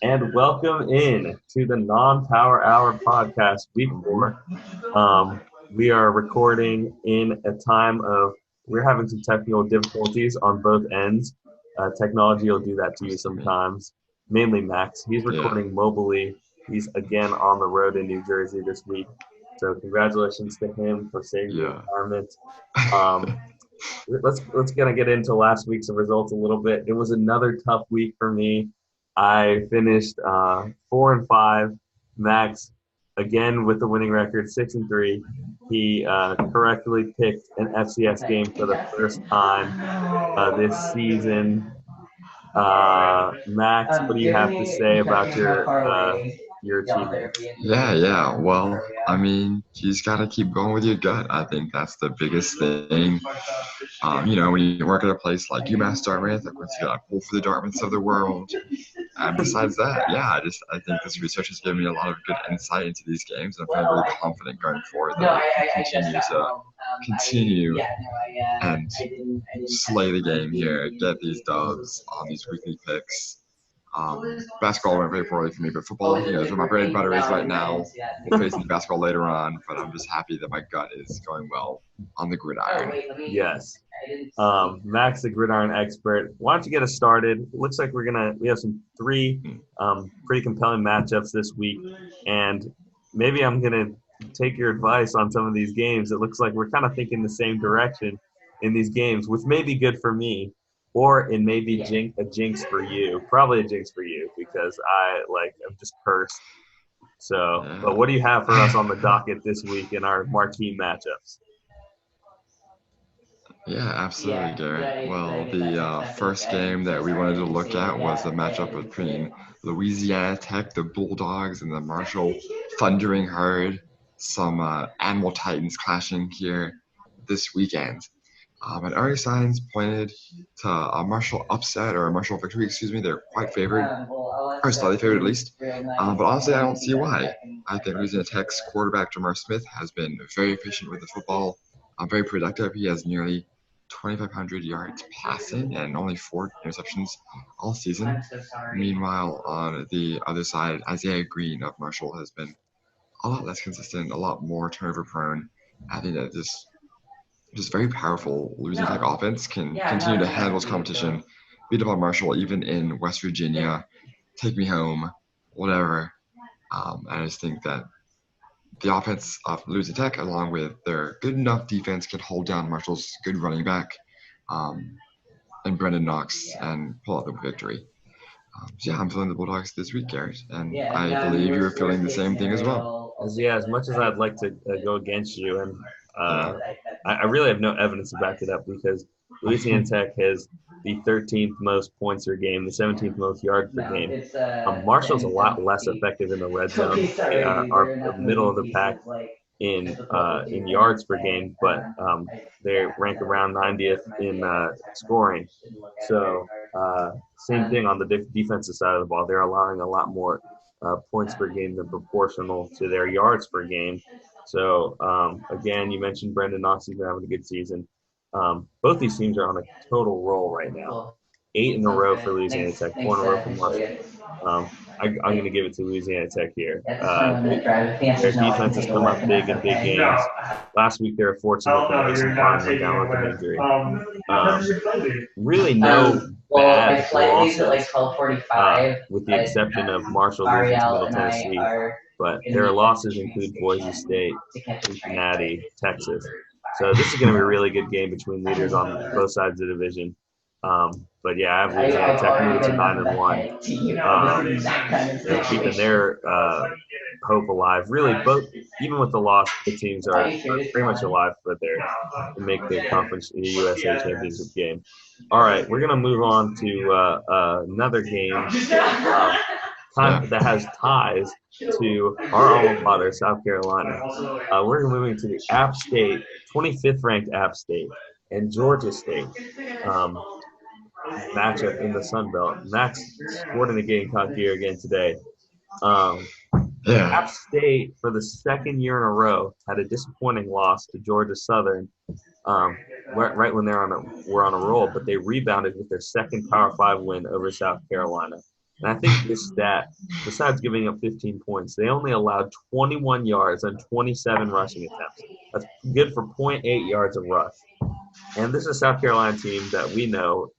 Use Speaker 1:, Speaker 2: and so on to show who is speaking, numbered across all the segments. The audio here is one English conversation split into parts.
Speaker 1: And welcome in to the Non-Power Hour podcast, week 4. We are recording in a time of we're having some technical difficulties on both ends. Technology will do that to you sometimes. Mainly Max. He's
Speaker 2: Yeah.
Speaker 1: recording mobilely. He's again on the road in New Jersey this week. So congratulations to him for saving the
Speaker 2: Yeah.
Speaker 1: environment. Um, let's gonna get into last week's results a little bit. It was another tough week for me. I finished 4-5. Max again with the winning record 6-3. He correctly picked an FCS game for the first time this season. Max, what do you have to say about your achievement?
Speaker 2: Yeah. Well, I mean, you just gotta keep going with your gut. I think that's the biggest thing. When you work at a place like UMass Dartmouth, like once you gotta pull for the Dartmouths of the world. And besides that, yeah, I think this research has given me a lot of good insight into these games, and I'm feeling very confident going forward that we can continue and slay the game here, get these dubs on these weekly picks. Basketball went very poorly for me, but football, is where my bread and butter is right now. We'll face into basketball later on, but I'm just happy that my gut is going well on the gridiron.
Speaker 1: Yes. Max, the gridiron expert. Why don't you get us started? Looks like we have some three pretty compelling matchups this week, and maybe I'm gonna take your advice on some of these games. It looks like we're kind of thinking the same direction in these games, which may be good for me, or it may be a jinx for you. Probably a jinx for you because I'm just cursed. So, but what do you have for us on the docket this week in our marquee matchups?
Speaker 2: Yeah, absolutely, Garrett. Well, the first game that we wanted to look at was the matchup between Louisiana Tech, the Bulldogs, and the Marshall Thundering Herd. Some animal titans clashing here this weekend. And early signs pointed to a Marshall upset or a Marshall victory, excuse me. They're quite favored, or slightly favored at least. But honestly, I don't see why. I think Louisiana Tech's quarterback, Jamar Smith, has been very efficient with the football, very productive. He has nearly 2,500 yards passing and only 4 interceptions all season. Meanwhile, on the other side, Isaiah Green of Marshall has been a lot less consistent, a lot more turnover prone. I think that just very powerful Louisiana Tech offense can continue to handle its competition, beat up on Marshall even in West Virginia, take me home, whatever. I just think that the offense of Louisiana Tech, along with their good enough defense, can hold down Marshall's good running back um, and Brendan Knox and pull out the victory. So yeah, I'm feeling the Bulldogs this week, Garrett, and I believe you're feeling the same thing as well.
Speaker 1: As much as I'd like to go against you, and
Speaker 2: Yeah.
Speaker 1: I really have no evidence to back it up because Louisiana Tech has the 13th most points per game, the 17th most yards per game. Marshall's a lot less effective in the red zone. They are middle of the pack in yards per game, but they rank around 90th in scoring. So same thing on the defensive side of the ball. They're allowing a lot more points per game than proportional to their yards per game. So again, you mentioned Brendan Knox. He's been having a good season. Both these teams are on a total roll right now. 8 in a row for Louisiana Tech, 4 in a row for Marshall. I'm going to give it to Louisiana Tech here. Their defense has come up big in big games. Last week they were fortunate that Mason Barnes went down with an injury. Really no bad losses, with the exception of Marshall losing to Middle Tennessee. But their losses include Boise State, Cincinnati, Texas. So this is going to be a really good game between leaders on both sides of the division. But yeah, I have Louisiana Tech moving to 9-1. Keeping their hope alive. Really, both even with the loss, the teams are pretty much alive for their to make the conference the USA championship game. All right, we're gonna move on to another game that has ties to our alma mater, South Carolina. We're moving to the App State, 25th ranked App State, and Georgia State. Matchup in the Sun Belt. Max scored in the Gamecock gear again today. App State, for the second year in a row, had a disappointing loss to Georgia Southern right when were on a roll, but they rebounded with their second Power 5 win over South Carolina. And I think this stat, besides giving up 15 points, they only allowed 21 yards on 27 rushing attempts. That's good for zero point 0.8 yards of rush. And this is a South Carolina team that we know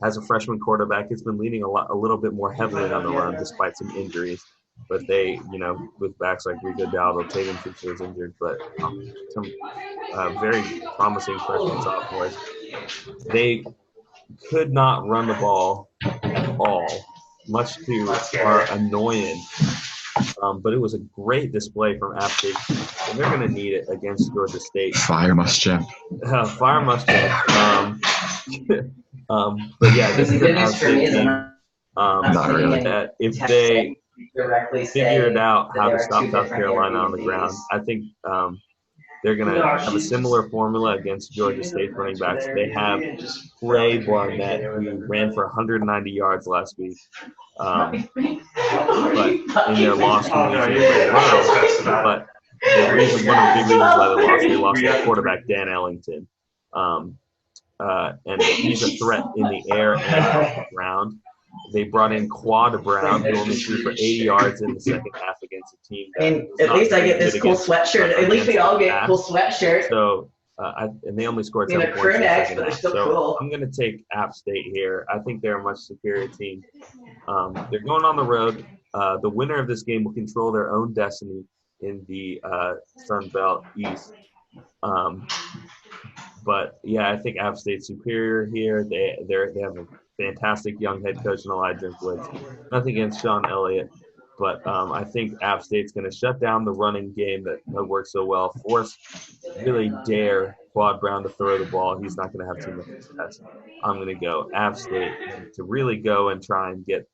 Speaker 1: has a freshman quarterback. It's been leaning a little bit more heavily on the run despite some injuries. But they, with backs like Rico Dowdle, Taven Fisher is injured, but some very promising freshman sophomores. They could not run the ball at all, much to our annoyance. But it was a great display from App State, and they're going to need it against Georgia State.
Speaker 2: Fire Muschamp.
Speaker 1: Fire Muschamp. But yeah, this is an App State team
Speaker 2: Not really.
Speaker 1: that if they figured out how to stop South Carolina on the ground, I think they're going to have a similar formula against Georgia State running backs. They have Trey Barnett, who ran for 190 yards last week. But in their loss to Louisiana, but one of the big reasons why they lost their quarterback, Dan Ellington. And he's a threat in the air and on the ground. They brought in Quad Brown, who only threw for 80 yards in the second half against a team.
Speaker 3: And at least I get this cool sweatshirt. At least we all get cool sweatshirts.
Speaker 1: So, and they only scored 10 points in the second half. So I'm going to take App State here. I think they're a much superior team. They're going on the road. The winner of this game will control their own destiny in the Sun Belt East. But yeah, I think App State's superior here. They have a fantastic young head coach in Elijah Woods. Nothing against Sean Elliott, but I think App State's going to shut down the running game that works so well. Really dare Quad Brown to throw the ball. He's not going to have too much success. I'm going to go App State to really go and try and get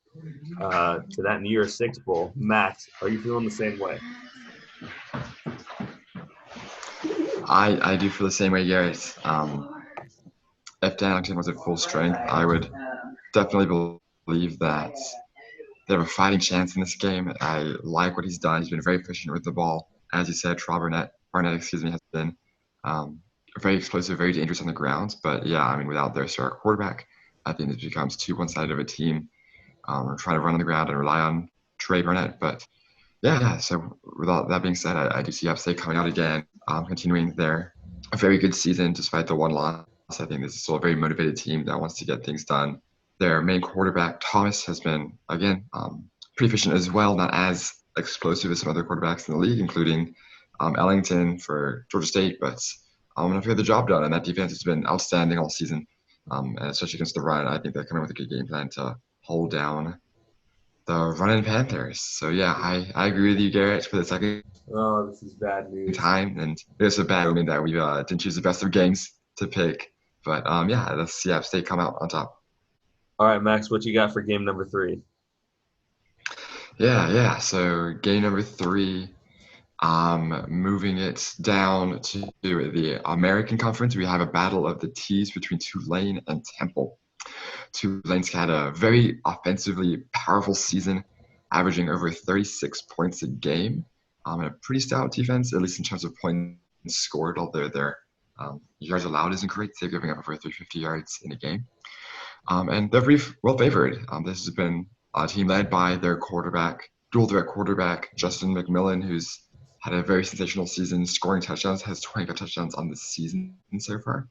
Speaker 1: to that New Year's Six Bowl. Max, are you feeling the same way?
Speaker 2: I do feel the same way, Garrett. If Dan Ellington was at full strength, I would definitely believe that they have a fighting chance in this game. I like what he's done. He's been very efficient with the ball. As you said, Barnett, has been very explosive, very dangerous on the ground. But yeah, I mean, without their star quarterback, I think this becomes too one-sided of a team. Trying to run on the ground and rely on Trey Barnett. But yeah. So with all that being said, I do see App State coming out again, continuing their very good season despite the one loss. I think this is still a very motivated team that wants to get things done. Their main quarterback, Thomas, has been, again, pretty efficient as well, not as explosive as some other quarterbacks in the league, including Ellington for Georgia State, but enough to get the job done. And that defense has been outstanding all season, and especially against the run. I think they're coming with a good game plan to hold down the running Panthers. So yeah, I agree with you, Garrett, for the second
Speaker 1: this is bad news.
Speaker 2: time. And it's a bad omen that we didn't choose the best of games to pick. But yeah, let's see App State come out on top.
Speaker 1: All right, Max, what you got for game number 3?
Speaker 2: Yeah. So game number 3, moving it down to the American Conference, we have a battle of the T's between Tulane and Temple. Tulane's had a very offensively powerful season, averaging over 36 points a game, and a pretty stout defense, at least in terms of points scored, although their yards allowed isn't great. They're giving up over 350 yards in a game. And they're pretty well favored. This has been a team led by their quarterback, dual threat quarterback, Justin McMillan, who's had a very sensational season, scoring touchdowns, has 25 touchdowns on the season so far.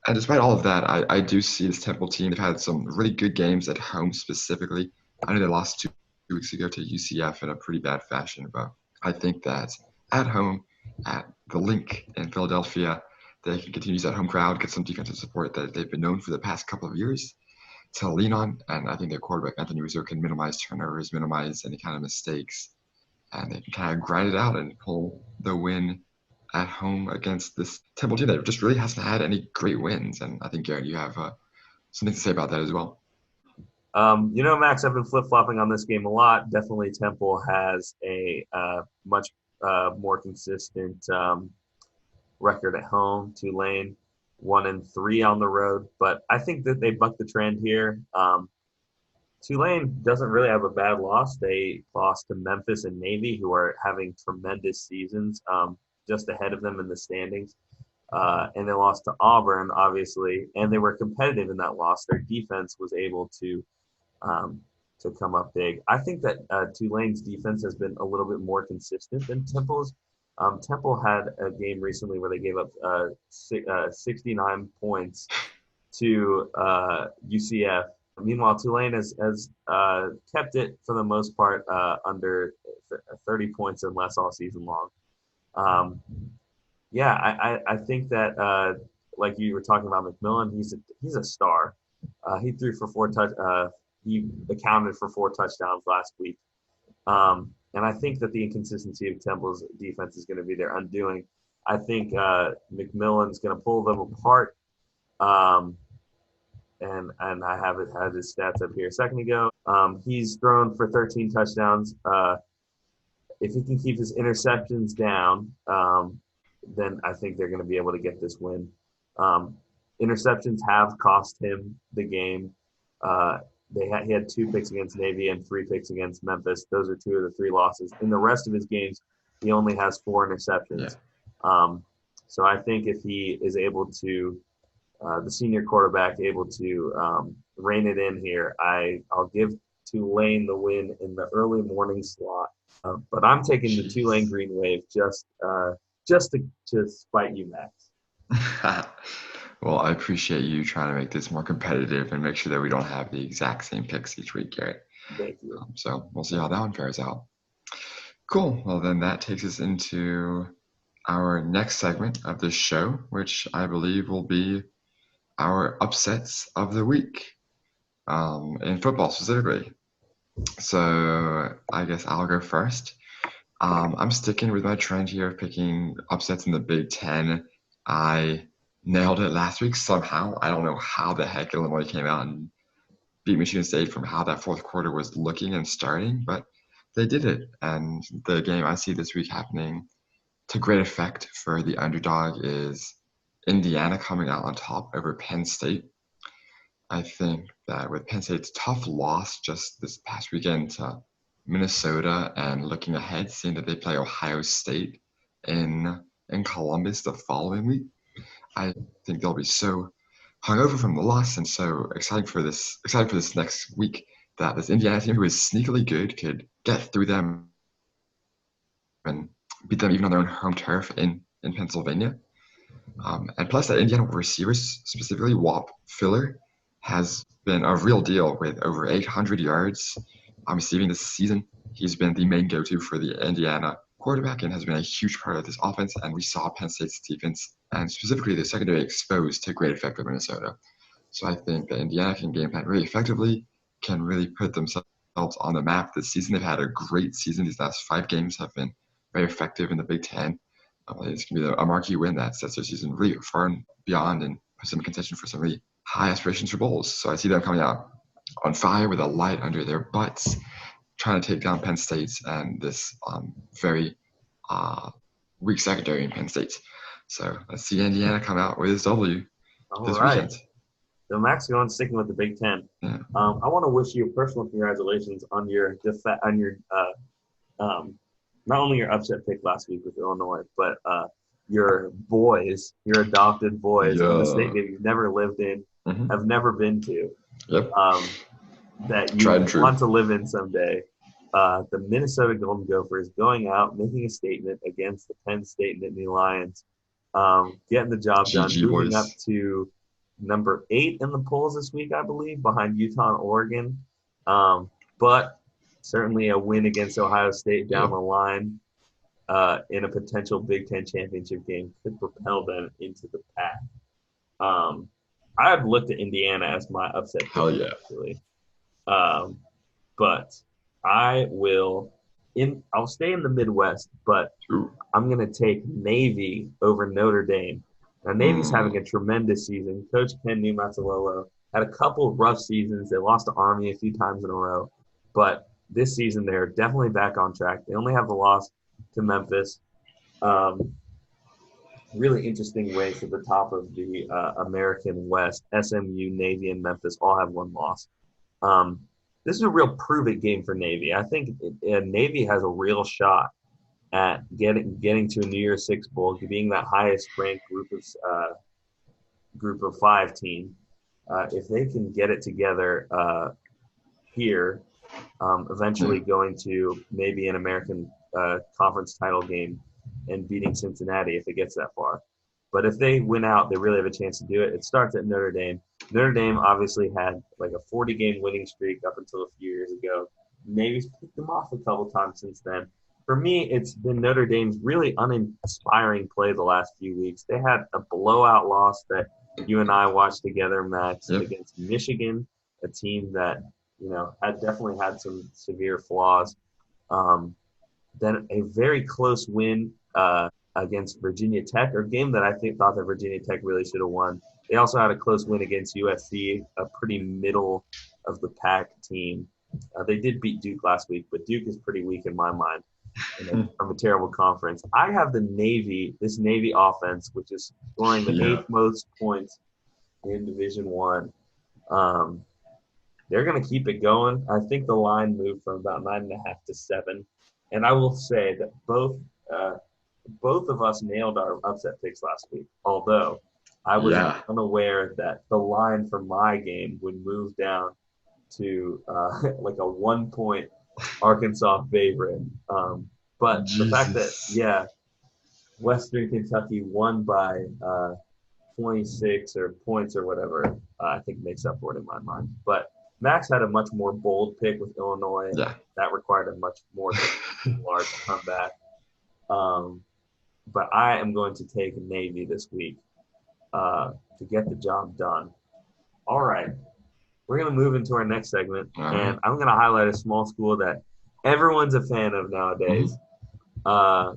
Speaker 2: And despite all of that, I do see this Temple team. They've had some really good games at home specifically. I know they lost 2 weeks ago to UCF in a pretty bad fashion, but I think that at home, at the Link in Philadelphia, they can continue to use that home crowd, get some defensive support that they've been known for the past couple of years to lean on. And I think their quarterback, Anthony Rizzo, can minimize turnovers, minimize any kind of mistakes, and they can kind of grind it out and pull the win at home against this Temple team that just really hasn't had any great wins. And I think, Garrett, you have something to say about that as well.
Speaker 1: Max, I've been flip-flopping on this game a lot. Definitely Temple has a much more consistent record at home. Tulane 1-3 on the road, but I think that they bucked the trend here. Tulane doesn't really have a bad loss. They lost to Memphis and Navy, who are having tremendous seasons, just ahead of them in the standings. And they lost to Auburn, obviously, and they were competitive in that loss. Their defense was able to to come up big. I think that Tulane's defense has been a little bit more consistent than Temple's. Temple had a game recently where they gave up 69 points to UCF. Meanwhile, Tulane has kept it for the most part under 30 points or less all season long. I think that like you were talking about McMillan, he's a star. He threw for he accounted for 4 touchdowns last week. And I think that the inconsistency of Temple's defense is going to be their undoing. I think McMillan's going to pull them apart. And I had his stats up here a second ago. He's thrown for 13 touchdowns. If he can keep his interceptions down, then I think they're going to be able to get this win. Interceptions have cost him the game. He had 2 picks against Navy and 3 picks against Memphis. Those are 2 of the 3 losses. In the rest of his games, he only has 4 interceptions. Yeah. So I think if he is able to, the senior quarterback, able to rein it in here, I'll give Tulane the win in the early morning slot. But I'm taking the Tulane Green Wave just to spite you, Max.
Speaker 2: Well, I appreciate you trying to make this more competitive and make sure that we don't have the exact same picks each week, Garrett.
Speaker 1: Thank you.
Speaker 2: So we'll see how that one fares out. Cool. Well, then that takes us into our next segment of the show, which I believe will be our upsets of the week in football specifically. So I guess I'll go first. I'm sticking with my trend here of picking upsets in the Big Ten. I nailed it last week somehow. I don't know how the heck Illinois came out and beat Michigan State from how that fourth quarter was looking and starting, but they did it. And the game I see this week happening to great effect for the underdog is Indiana coming out on top over Penn State. I think that with Penn State's tough loss just this past weekend to Minnesota and looking ahead, seeing that they play Ohio State in Columbus the following week, I think they'll be so hungover from the loss and so excited for this next week that this Indiana team, who is sneakily good, could get through them and beat them even on their own home turf in Pennsylvania. And plus that Indiana receivers, specifically Whop Filler, has been a real deal with over 800 yards receiving this season. He's been the main go-to for the Indiana quarterback and has been a huge part of this offense. And we saw Penn State's defense and specifically the secondary exposed to great effect of Minnesota. So I think that Indiana can game plan really effectively, can really put themselves on the map this season. They've had a great season. These last 5 games have been very effective in the Big Ten. It's going to be a marquee win that sets their season really far and beyond and puts them in contention for some really high aspirations for bowls. So I see them coming out on fire with a light under their butts, trying to take down Penn State and this very weak secondary in Penn State. So let's see Indiana come out with this W this weekend.
Speaker 1: So Max, going sticking with the Big Ten. Yeah. I want to wish you personal congratulations on your not only your upset pick last week with Illinois, but your adopted boys in the state that you've never lived in, have never been to, that you want to live in someday. The Minnesota Golden Gophers going out, making a statement against the Penn State Nittany Lions, getting the job done, moving up to number 8 in the polls this week, I believe, behind Utah and Oregon. But certainly a win against Ohio State down the line in a potential Big Ten championship game could propel them into the pack. I have looked at Indiana as my upset pick, actually. But I'll stay in the Midwest, but I'm going to take Navy over Notre Dame. Now, Navy's having a tremendous season. Coach Ken Niumatalolo had a couple of rough seasons. They lost to Army a few times in a row. But this season, they're definitely back on track. They only have the loss to Memphis. Really interesting race at the top of the American West. SMU, Navy, and Memphis all have 1 loss. This is a real prove-it game for Navy. I think Navy has a real shot at getting to a New Year's Six bowl, being that highest-ranked group of 5 team. If they can get it together, here, eventually going to maybe an American conference title game and beating Cincinnati if it gets that far. But if they win out, they really have a chance to do it. It starts at Notre Dame. Notre Dame obviously had like a 40-game winning streak up until a few years ago. Navy's picked them off a couple times since then. For me, it's been Notre Dame's really uninspiring play the last few weeks. They had a blowout loss that you and I watched together, Max, against Michigan, a team that, had definitely had some severe flaws. Then a very close win against Virginia Tech, or a game that I thought that Virginia Tech really should have won. They also had a close win against USC, a pretty middle of the pack team. They did beat Duke last week, but Duke is pretty weak in my mind from a terrible conference. I have this Navy offense, which is scoring the 8th most points in Division I. They're going to keep it going. I think the line moved from about 9.5 to 7. And I will say that both of us nailed our upset picks last week, although I was unaware that the line for my game would move down to like a 1-point Arkansas favorite. But the fact that, Western Kentucky won by 26 or points or whatever, I think makes up for it in my mind. But Max had a much more bold pick with Illinois.
Speaker 2: Yeah.
Speaker 1: That required a much more large comeback. But I am going to take Navy this week to get the job done. All right. We're going to move into our next segment, and I'm going to highlight a small school that everyone's a fan of nowadays. We're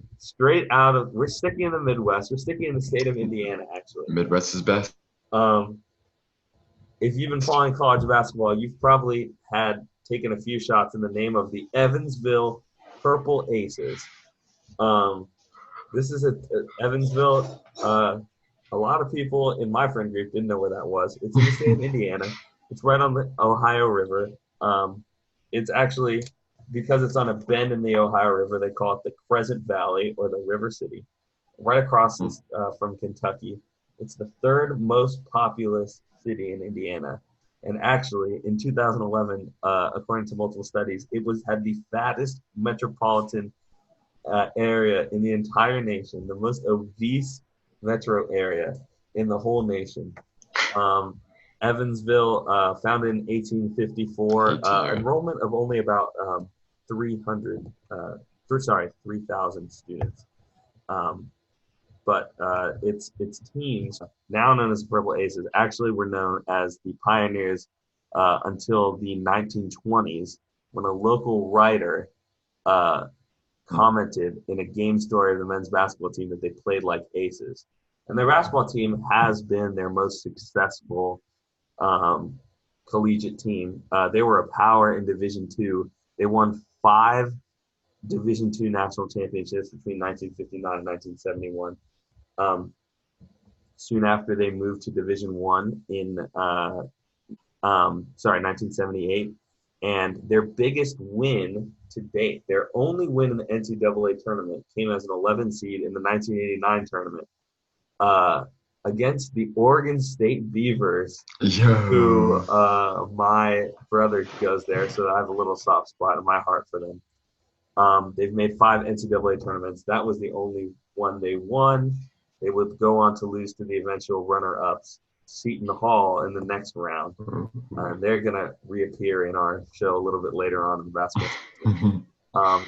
Speaker 1: sticking in the Midwest. We're sticking in the state of Indiana, actually.
Speaker 2: Midwest is best.
Speaker 1: If you've been following college basketball, you've probably taken a few shots in the name of the Evansville Purple Aces. This is Evansville. A lot of people in my friend group didn't know where that was. It's in the state of Indiana. It's right on the Ohio River. It's actually, because it's on a bend in the Ohio River, they call it the Crescent Valley or the River City, right across from Kentucky. It's the 3rd most populous city in Indiana. And actually, in 2011, according to multiple studies, it had the fattest metropolitan area in the entire nation, the most obese metro area in the whole nation. Evansville, founded in 1854, enrollment of only about 3,000 students. But its teams, now known as the Purple Aces, actually were known as the Pioneers until the 1920s, when a local writer commented in a game story of the men's basketball team that they played like aces. And their basketball team has been their most successful collegiate team. They were a power in Division II. They won 5 Division II national championships between 1959 and 1971. Soon after, they moved to Division I in 1978. And their biggest win to date, their only win in the NCAA tournament, came as an 11 seed in the 1989 tournament against the Oregon State Beavers, who my brother goes there, so I have a little soft spot in my heart for them. They've made 5 NCAA tournaments. That was the only one they won. They would go on to lose to the eventual runner-ups, Seton Hall, in the next round. They're going to reappear in our show a little bit later on in the basketball team. A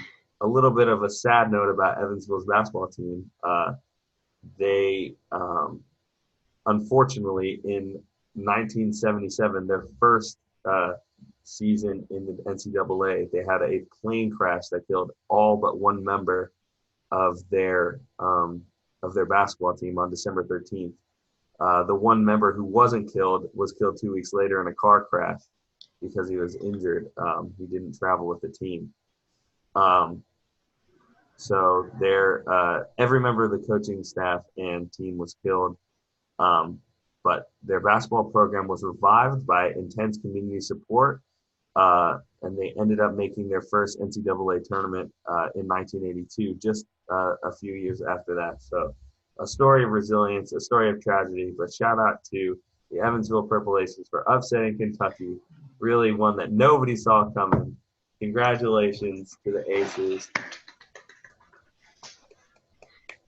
Speaker 1: little bit of a sad note about Evansville's basketball team. They, unfortunately, in 1977, their first season in the NCAA, they had a plane crash that killed all but one member of their basketball team on December 13th. The one member who wasn't killed was killed 2 weeks later in a car crash because he was injured. He didn't travel with the team. So every member of the coaching staff and team was killed. But their basketball program was revived by intense community support. And they ended up making their first NCAA tournament in 1982, just a few years after that. So a story of resilience, a story of tragedy, but shout out to the Evansville Purple Aces for upsetting Kentucky really one that nobody saw coming. Congratulations to the Aces.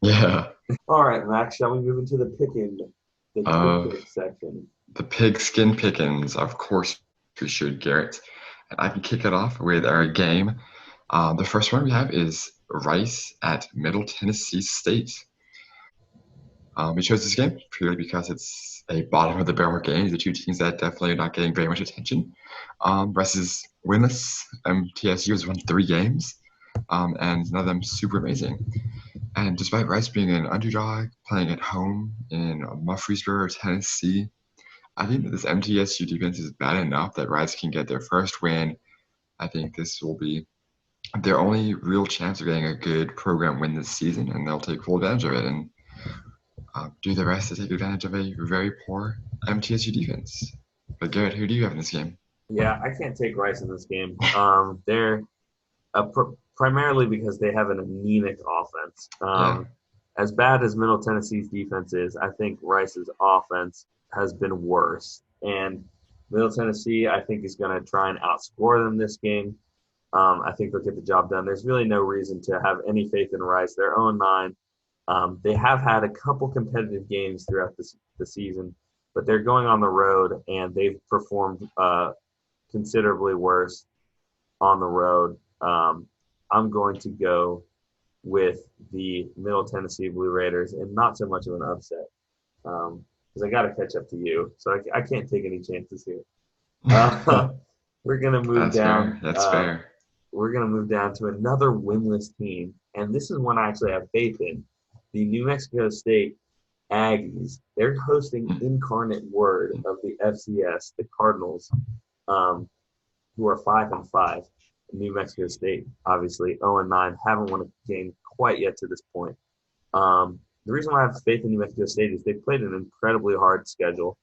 Speaker 2: Yeah.
Speaker 1: All right, Max, shall we move into the pick section?
Speaker 2: The pigskin pickings, of course we should, Garrett. And I can kick it off with our game. The first one we have is Rice at Middle Tennessee State. We chose this game purely because it's a bottom of the barrel game. The two teams that definitely are not getting very much attention. Rice is winless. TSU has won 3 games, and none of them super amazing. And despite Rice being an underdog, playing at home in Murfreesboro, Tennessee, I think that this MTSU defense is bad enough that Rice can get their first win. I think this will be their only real chance of getting a good program win this season, and they'll take full advantage of it and do the rest to take advantage of a very poor MTSU defense. But Garrett, who do you have in this game?
Speaker 1: Yeah, I can't take Rice in this game. They're primarily because they have an anemic offense. As bad as Middle Tennessee's defense is, I think Rice's offense has been worse. And Middle Tennessee, I think, is going to try and outscore them this game. I think they'll get the job done. There's really no reason to have any faith in Rice. They're 0-9. They have had a couple competitive games throughout the season, but they're going on the road, and they've performed considerably worse on the road. I'm going to go with the Middle Tennessee Blue Raiders, and not so much of an upset because I got to catch up to you, so I can't take any chances here. We're going to move down.
Speaker 2: That's fair.
Speaker 1: We're going to move down to another winless team, and this is one I actually have faith in. The New Mexico State Aggies. They're hosting Incarnate Word of the FCS, the Cardinals, who are 5-5. New Mexico State, obviously, 0-9, haven't won a game quite yet to this point. The reason why I have faith in New Mexico State is they've played an incredibly hard schedule.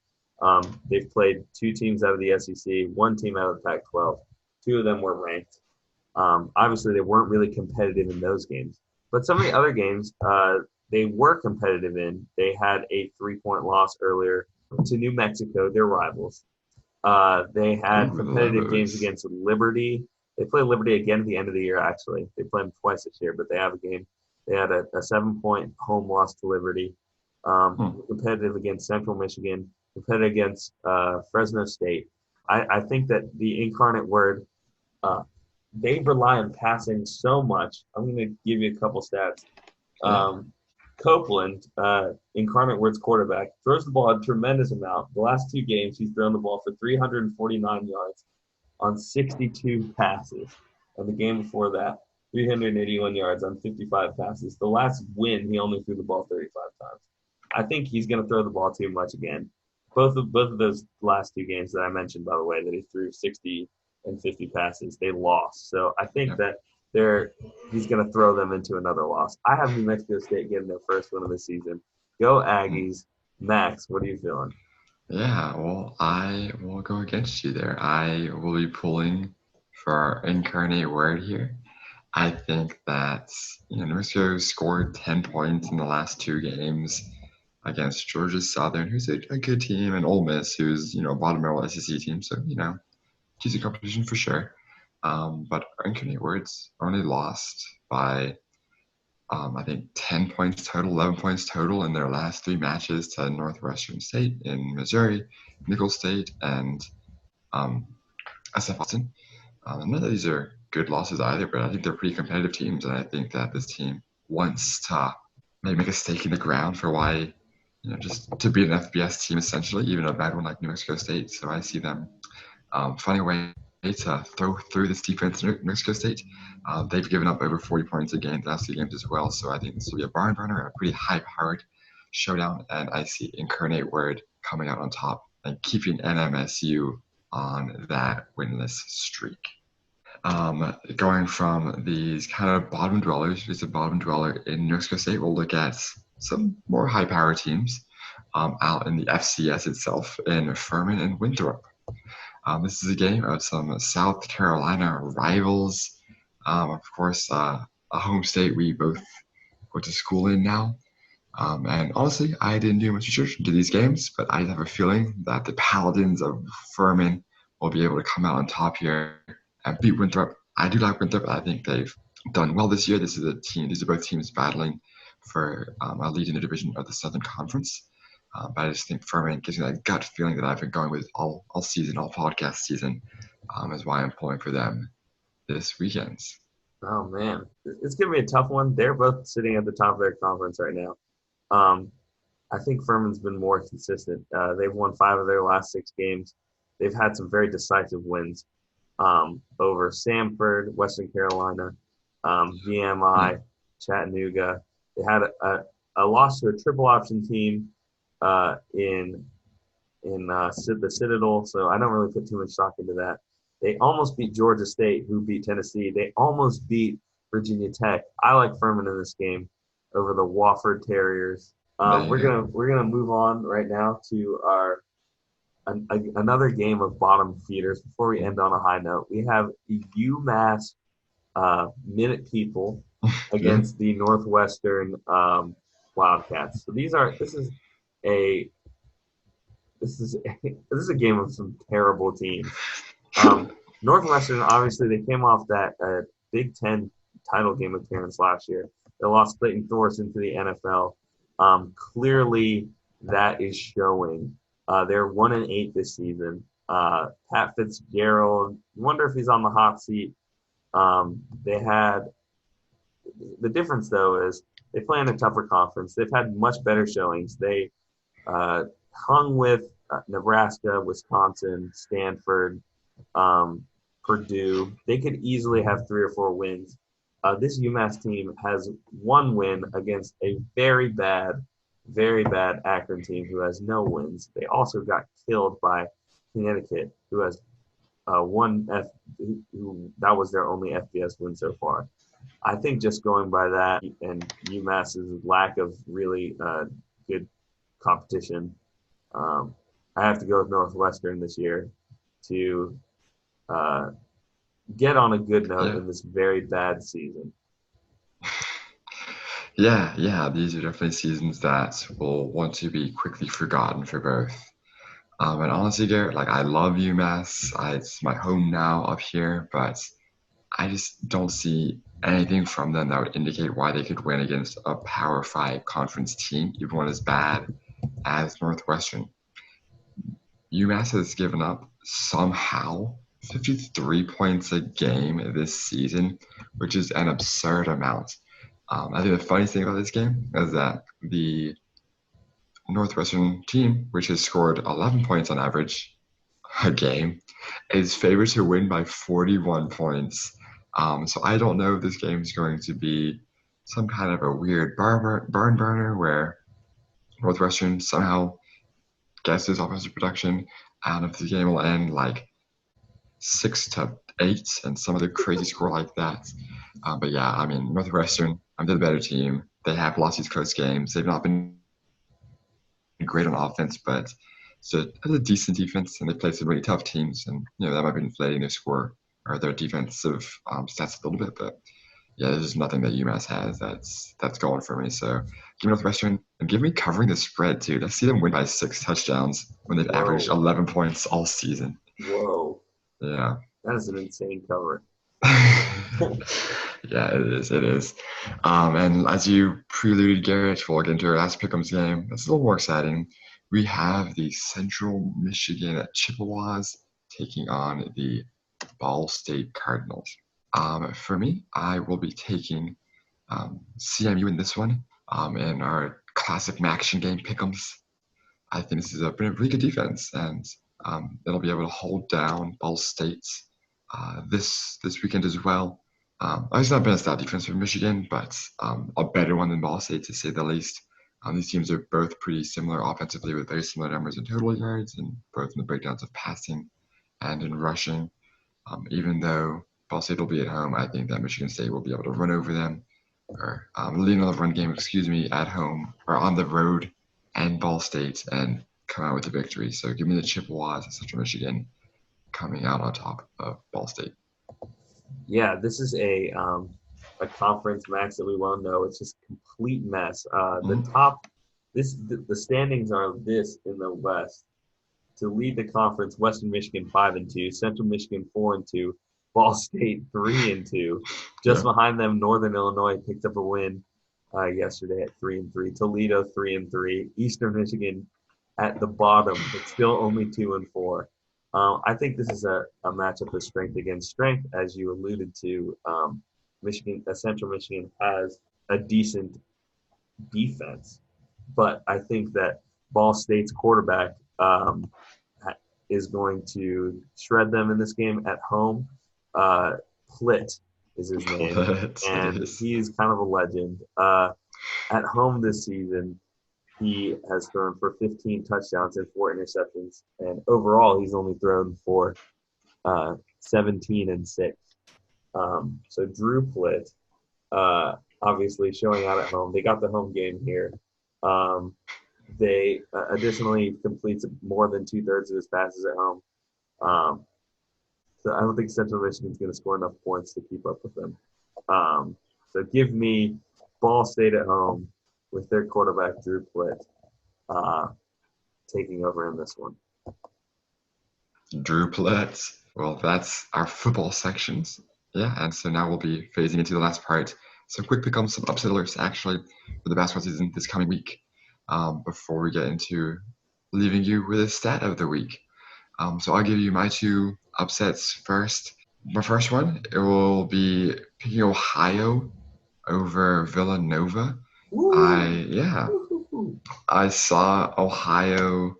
Speaker 1: They've played 2 teams out of the SEC, 1 team out of the Pac-12. 2 of them were ranked. Obviously, they weren't really competitive in those games. But some of the other games they were competitive in. They had a 3-point loss earlier to New Mexico, their rivals. They had competitive games against Liberty. They play Liberty again at the end of the year, actually. They play them twice this year, but they have a game. They had a 7-point home loss to Liberty. Competitive against Central Michigan. Competitive against Fresno State. I think that the Incarnate Word, they rely on passing so much. I'm going to give you a couple stats. Copeland, Incarnate Word's quarterback, throws the ball a tremendous amount. The last 2 games, he's thrown the ball for 349 yards on 62 passes. And the game before that, 381 yards on 55 passes. The last win, he only threw the ball 35 times. I think he's going to throw the ball too much again. Both of those last 2 games that I mentioned, by the way, that he threw 60 and 50 passes, they lost. So I think that he's going to throw them into another loss. I have New Mexico State getting their first win of the season. Go Aggies. Max, what are you feeling?
Speaker 2: Yeah, well, I will go against you there. I will be pulling for our Incarnate Word here. I think that New Mexico scored 10 points in the last 2 games against Georgia Southern, who's a good team, and Ole Miss, who's bottom barrel SEC team. So decent competition for sure. But Incarnate Words only lost by I think 10 points total, 11 points total in their last 3 matches to Northwestern State in Missouri, Nicholls State, and SF Austin. None of these are good losses either, but I think they're pretty competitive teams, and I think that this team wants to maybe make a stake in the ground for why, just to be an FBS team essentially, even a bad one like New Mexico State. So I see them finding a way to throw through this defense in New Mexico State. They've given up over 40 points a game the last 2 games as well, so I think this will be a barn burner and a pretty high-powered showdown, and I see Incarnate Word coming out on top and keeping NMSU on that winless streak. Going from these kind of bottom dwellers, who's a bottom dweller in New Mexico State, we'll look at some more high-power teams out in the FCS itself in Furman and Winthrop. This is a game of some South Carolina rivals. Of course, a home state we both go to school in now. And honestly, I didn't do much research into these games, but I have a feeling that the Paladins of Furman will be able to come out on top here and beat Winthrop. I do like Winthrop. I think they've done well this year. These are both teams battling for a lead in the division of the Southern Conference. But I just think Furman gives me that gut feeling that I've been going with all season, all podcast season, is why I'm pulling for them this weekend.
Speaker 1: Oh, man. It's going to be a tough one. They're both sitting at the top of their conference right now. I think Furman's been more consistent. They've won 5 of their last 6 games. They've had some very decisive wins over Samford, Western Carolina, VMI, Chattanooga. They had a loss to a triple option team in the Citadel, so I don't really put too much stock into that. They almost beat Georgia State, who beat Tennessee. They almost beat Virginia Tech. I like Furman in this game over the Wofford Terriers. We're gonna move on right now to our another game of bottom feeders. Before we end on a high note, we have the UMass Minute People against the Northwestern Wildcats. So this is a game of some terrible teams. Northwestern, obviously, they came off that Big Ten title game appearance last year. They lost Clayton Thorson to the NFL. Clearly, that is showing. They're 1-8 this season. Pat Fitzgerald, wonder if he's on the hot seat. They had the difference though is they play in a tougher conference. They've had much better showings. They hung with Nebraska, Wisconsin, Stanford, Purdue. They could easily have 3 or 4 wins. This UMass team has 1 win against a very bad Akron team who has no wins. They also got killed by Connecticut, who has that was their only FBS win so far. I think just going by that and UMass's lack of really good competition, I have to go with Northwestern this year to get on a good note in this very bad season.
Speaker 2: Yeah, these are definitely seasons that will want to be quickly forgotten for both. And honestly, Garrett, like I love UMass. It's my home now up here, but I just don't see anything from them that would indicate why they could win against a Power 5 conference team, even one as bad as Northwestern. UMass has given up somehow 53 points a game this season, which is an absurd amount. I think the funniest thing about this game is that the Northwestern team, which has scored 11 points on average a game, is favored to win by 41 points. So I don't know if this game is going to be some kind of a weird barn burner where Northwestern somehow gets this offensive production, and if the game will end like 6-8 and some other crazy score like that. But yeah, I mean, Northwestern, they're the better team. They have lost these close games. They've not been great on offense, but it's a decent defense, and they play some really tough teams, and that might be inflating their score or their defensive stats a little bit. But yeah, there's just nothing that UMass has that's going for me. So give me Northwestern and give me covering the spread too. Let's see them win by 6 touchdowns when they've averaged 11 points all season.
Speaker 1: Whoa.
Speaker 2: Yeah.
Speaker 1: That is an insane cover.
Speaker 2: Yeah, it is. And as you preluded, Garrett, we'll get into our last Pick'em's game. It's a little more exciting. We have the Central Michigan Chippewas taking on the Ball State Cardinals. For me, I will be taking CMU in this one in our classic Maction game Pick'ems. I think this is a really good defense, and it'll be able to hold down Ball State this weekend as well. It's not been a stout defense for Michigan, but a better one than Ball State, to say the least. These teams are both pretty similar offensively with very similar numbers in total yards and both in the breakdowns of passing and in rushing. Even though Ball State will be at home, I think that Michigan State will be able to run over them or lean on the run game, at home or on the road and Ball State and come out with a victory. So give me the Chippewas and Central Michigan coming out on top of Ball State.
Speaker 1: Yeah, this is a conference, Max, that we well know. It's just a complete mess. The standings are this in the West. to lead the conference, Western Michigan 5-2, Central Michigan 4-2, Ball State 3-2. Just behind them, Northern Illinois picked up a win yesterday at 3-3. Toledo 3-3. Eastern Michigan at the bottom, but still only 2-4. I think this is a matchup of strength against strength, as you alluded to. Central Michigan has a decent defense, but I think that Ball State's quarterback is going to shred them in this game at home. Plitt is his name, and he's kind of a legend. At home this season, he has thrown for 15 touchdowns and 4 interceptions, and overall he's only thrown for 17 and 6. So Drew Plitt, obviously showing out at home. They got the home game here. They additionally completes more than 2/3 of his passes at home. So I don't think Central Michigan's going to score enough points to keep up with them. So give me Ball State at home with their quarterback, Drew Plitt, taking over in this one.
Speaker 2: Drew Plitt. Well, that's our football sections. Yeah, and so now we'll be phasing into the last part. So quick pick on some upset alerts, actually, for the basketball season this coming week, before we get into leaving you with a stat of the week. So I'll give you my 2 upsets first. My first one, it will be picking Ohio over Villanova. I saw Ohio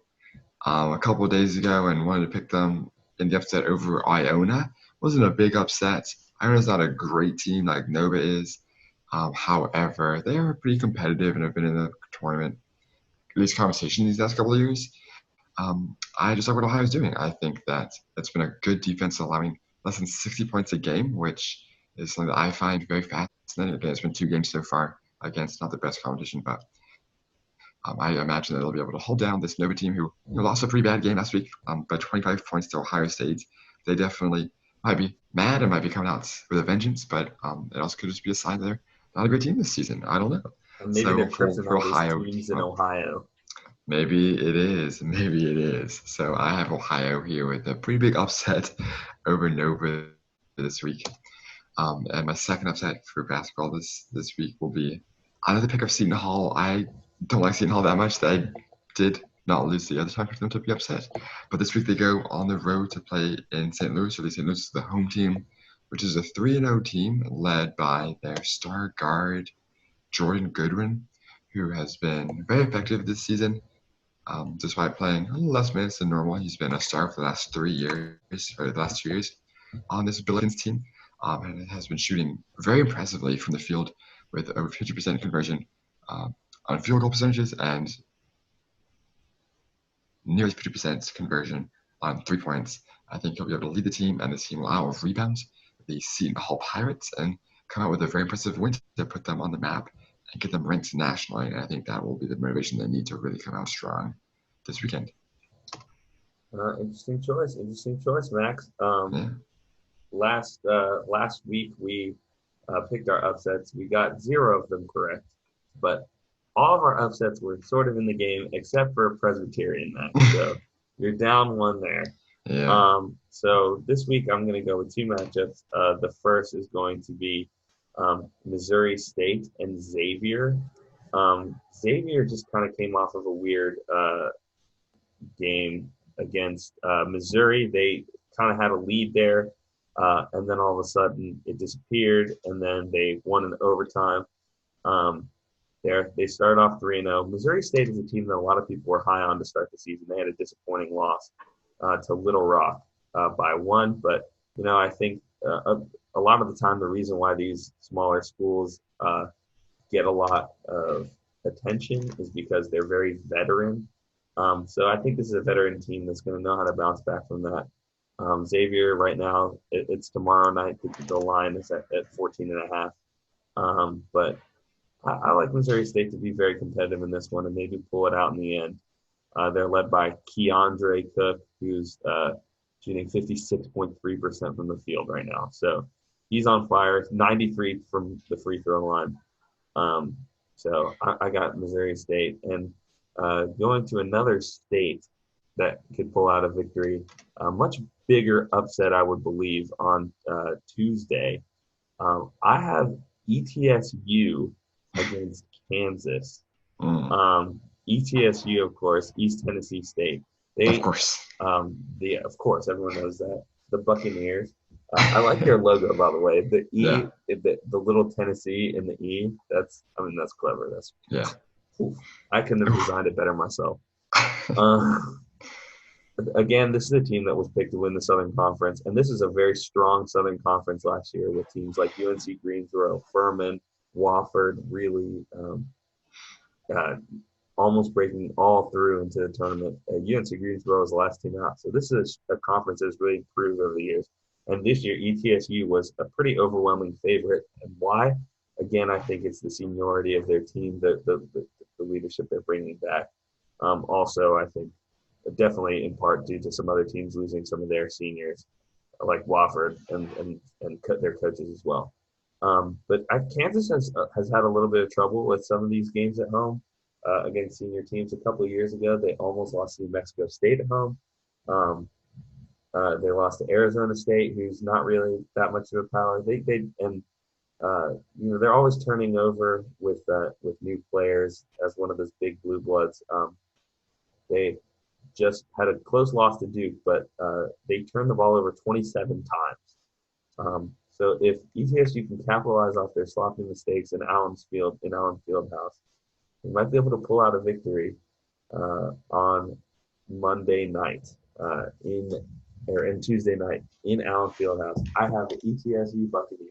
Speaker 2: a couple of days ago and wanted to pick them in the upset over Iona. Wasn't a big upset. Iona's not a great team like Nova is. However, they are pretty competitive and have been in the tournament, at least conversation these last couple of years. I just like what Ohio's doing. I think that it's been a good defense, allowing less than 60 points a game, which is something that I find very fascinating. Again, it's been 2 games so far against not the best competition, but I imagine that they'll be able to hold down this Nova team who lost a pretty bad game last week by 25 points to Ohio State. They definitely might be mad and might be coming out with a vengeance, but it also could just be a sign that they're not a great team this season. I don't know.
Speaker 1: And maybe they're for Ohio teams in Ohio.
Speaker 2: Maybe it is. Maybe it is. So I have Ohio here with a pretty big upset over Nova this week. And my second upset for basketball this week will be another pick of Seton Hall. I don't like Seton Hall that much. They did not lose the other time for them to be upset. But this week they go on the road to play in St. Louis. So St. Louis is the home team, which is a 3-0 team led by their star guard, Jordan Goodwin, who has been very effective this season. Despite playing a little less minutes than normal, he's been a star for the last 3 years, or the last 2 years on this Billikens team. And has been shooting very impressively from the field with over 50% conversion on field goal percentages and nearly 50% conversion on 3 points. I think he'll be able to lead the team, and the team will out rebound the Seton Hall Pirates and come out with a very impressive win to put them on the map and get them ranked nationally. And I think that will be the motivation they need to really come out strong this weekend.
Speaker 1: Interesting choice, Max. Last week we picked our upsets. We got 0 of them correct, but all of our upsets were sort of in the game except for a Presbyterian match. So you're down 1 there.
Speaker 2: Yeah.
Speaker 1: So this week I'm going to go with 2 matchups. The first is going to be Missouri State and Xavier. Xavier just kind of came off of a weird game against Missouri. They kind of had a lead there, and then all of a sudden it disappeared, and then they won in overtime. They started off 3-0. Missouri State is a team that a lot of people were high on to start the season. They had a disappointing loss to Little Rock by 1, but I think a lot of the time the reason why these smaller schools get a lot of attention is because they're very veteran. So I think this is a veteran team that's going to know how to bounce back from that. Xavier right now, it's tomorrow night. The line is at 14.5. But I like Missouri State to be very competitive in this one and maybe pull it out in the end. They're led by Keandre Cook, who's shooting 56.3% from the field right now. So he's on fire, 93 from the free throw line. So I got Missouri State. And going to another state, that could pull out a victory. A much bigger upset, I would believe, on Tuesday. I have ETSU against Kansas. ETSU, of course, East Tennessee State.
Speaker 2: Of course.
Speaker 1: Of course, everyone knows that. The Buccaneers. I like their logo, by the way. The E, the little Tennessee in the E. That's clever. That's I couldn't have designed it better myself. Again, this is a team that was picked to win the Southern Conference, and this is a very strong Southern Conference last year with teams like UNC Greensboro, Furman, Wofford, really almost breaking all through into the tournament. UNC Greensboro was the last team out. So this is a conference that has really improved over the years. And this year, ETSU was a pretty overwhelming favorite. And why? Again, I think it's the seniority of their team, the leadership they're bringing back. Also, I think definitely in part due to some other teams losing some of their seniors, like Wofford and their coaches as well. But Kansas has had a little bit of trouble with some of these games at home against senior teams. A couple of years ago, they almost lost to New Mexico State at home. They lost to Arizona State, who's not really that much of a power. They're always turning over with new players as one of those big blue bloods. They just had a close loss to Duke, but they turned the ball over 27 times. So if ETSU can capitalize off their sloppy mistakes in Allen Fieldhouse, they might be able to pull out a victory on Monday night and Tuesday night in Allen Fieldhouse. I have the ETSU Buccaneers.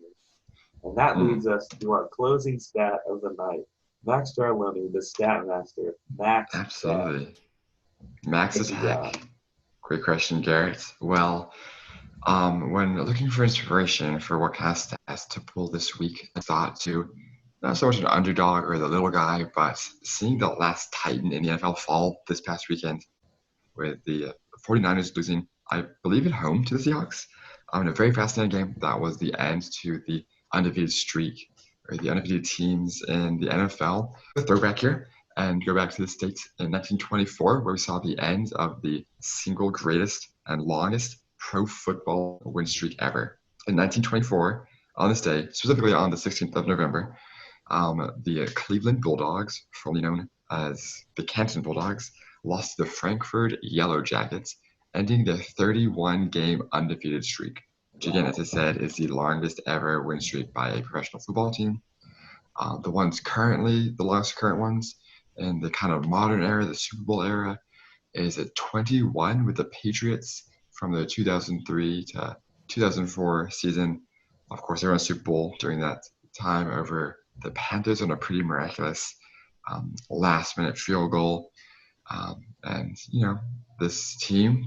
Speaker 1: And that leads us to our closing stat of the night. Max Jarloni, the stat master. Max.
Speaker 2: Absolutely. Max is heck. Great question, Garrett. Well, when looking for inspiration for what kind of stats to pull this week, I thought to not so much an underdog or the little guy, but seeing the last Titan in the NFL fall this past weekend with the 49ers losing, I believe, at home to the Seahawks. In a very fascinating game. That was the end to the undefeated streak, or the undefeated teams in the NFL. A throwback here, and go back to the States in 1924, where we saw the end of the single greatest and longest pro football win streak ever. In 1924, on this day, specifically on the 16th of November, the Cleveland Bulldogs, formerly known as the Canton Bulldogs, lost to the Frankfurt Yellow Jackets, ending their 31-game undefeated streak, which again, as I said, is the longest ever win streak by a professional football team. The last current ones in the kind of modern era, the Super Bowl era, is at 21 with the Patriots from the 2003 to 2004 season. Of course, they won a Super Bowl during that time over the Panthers on a pretty miraculous last-minute field goal. And, this team,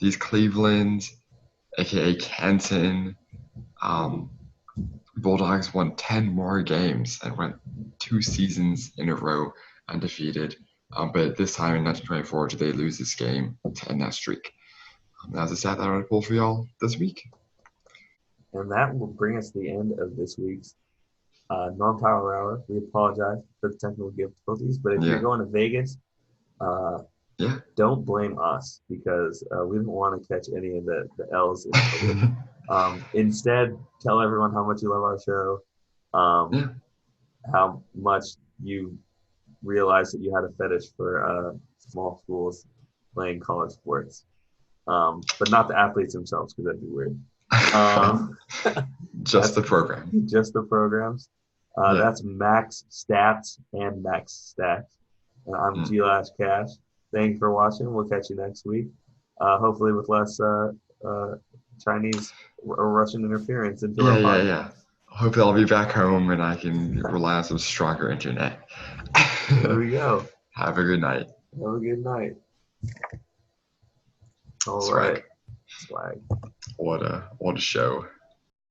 Speaker 2: these Cleveland, aka Canton, Bulldogs won 10 more games and went 2 seasons in a row undefeated. But this time in 1924, did they lose this game to end that streak? That was a stat that I want to pull for y'all this week.
Speaker 1: And that will bring us to the end of this week's non-power hour. We apologize for the technical difficulties, but if you're going to Vegas, don't blame us because we don't want to catch any of the L's. Instead, tell everyone how much you love our show, how much you realize that you had a fetish for small schools playing college sports, but not the athletes themselves because that'd be weird.
Speaker 2: Just the program.
Speaker 1: Just the programs. That's Max Stats and Max Stats. I'm G-Lash Cash. Thanks for watching. We'll catch you next week. Hopefully with less Chinese or Russian interference.
Speaker 2: Hopefully I'll be back home and I can rely on some stronger internet.
Speaker 1: There we go.
Speaker 2: Have a good night.
Speaker 1: Have a good night. All
Speaker 2: Swag.
Speaker 1: right. Swag.
Speaker 2: What a show.